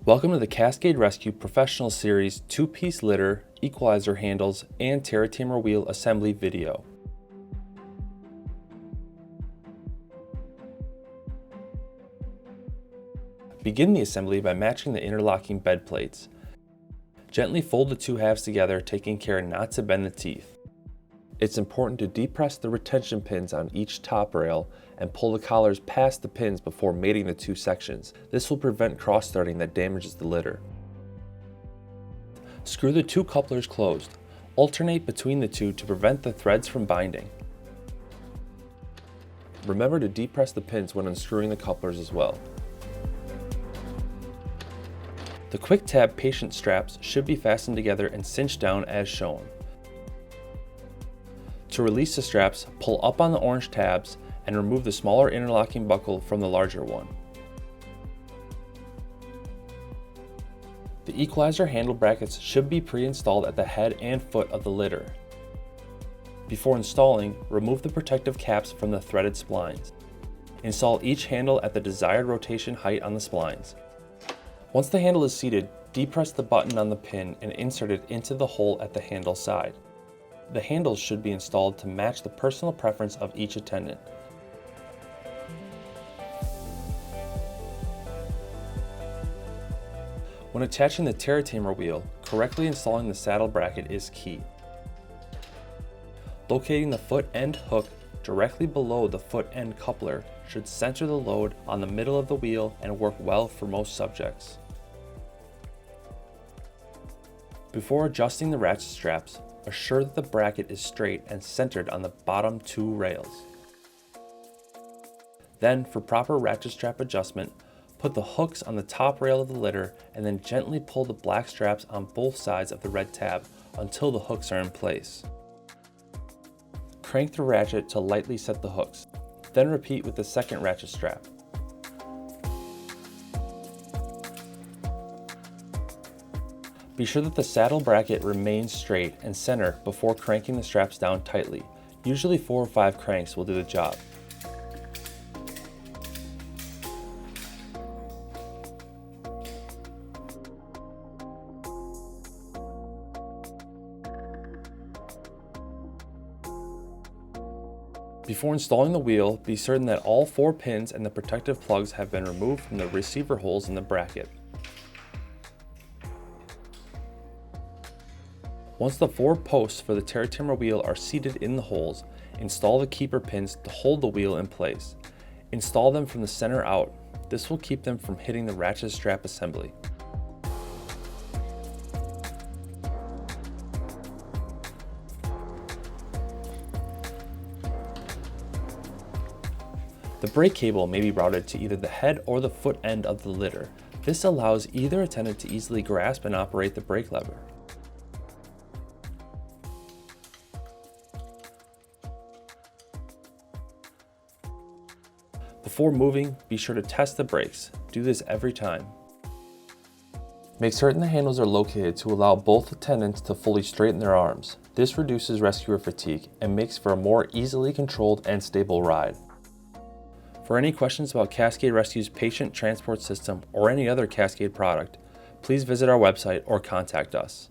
Welcome to the Cascade Rescue Professional Series 2-piece litter, equalizer handles, and Terra Tamer wheel assembly video. Begin the assembly by matching the interlocking bed plates. Gently fold the two halves together, taking care not to bend the teeth. It's important to depress the retention pins on each top rail and pull the collars past the pins before mating the two sections. This will prevent cross-threading that damages the litter. Screw the two couplers closed. Alternate between the two to prevent the threads from binding. Remember to depress the pins when unscrewing the couplers as well. The quick tab patient straps should be fastened together and cinched down as shown. To release the straps, pull up on the orange tabs and remove the smaller interlocking buckle from the larger one. The equalizer handle brackets should be pre-installed at the head and foot of the litter. Before installing, remove the protective caps from the threaded splines. Install each handle at the desired rotation height on the splines. Once the handle is seated, depress the button on the pin and insert it into the hole at the handle side. The handles should be installed to match the personal preference of each attendant. When attaching the Terra Tamer wheel, correctly installing the saddle bracket is key. Locating the foot end hook directly below the foot end coupler should center the load on the middle of the wheel and work well for most subjects. Before adjusting the ratchet straps, assure that the bracket is straight and centered on the bottom two rails. Then, for proper ratchet strap adjustment, put the hooks on the top rail of the litter and then gently pull the black straps on both sides of the red tab until the hooks are in place. Crank the ratchet to lightly set the hooks, then repeat with the second ratchet strap. Be sure that the saddle bracket remains straight and center before cranking the straps down tightly. Usually 4 or 5 cranks will do the job. Before installing the wheel, be certain that all 4 pins and the protective plugs have been removed from the receiver holes in the bracket. Once the 4 posts for the Terra Tamer wheel are seated in the holes, install the keeper pins to hold the wheel in place. Install them from the center out. This will keep them from hitting the ratchet strap assembly. The brake cable may be routed to either the head or the foot end of the litter. This allows either attendant to easily grasp and operate the brake lever. Before moving, be sure to test the brakes. Do this every time. Make certain the handles are located to allow both attendants to fully straighten their arms. This reduces rescuer fatigue and makes for a more easily controlled and stable ride. For any questions about Cascade Rescue's patient transport system or any other Cascade product, please visit our website or contact us.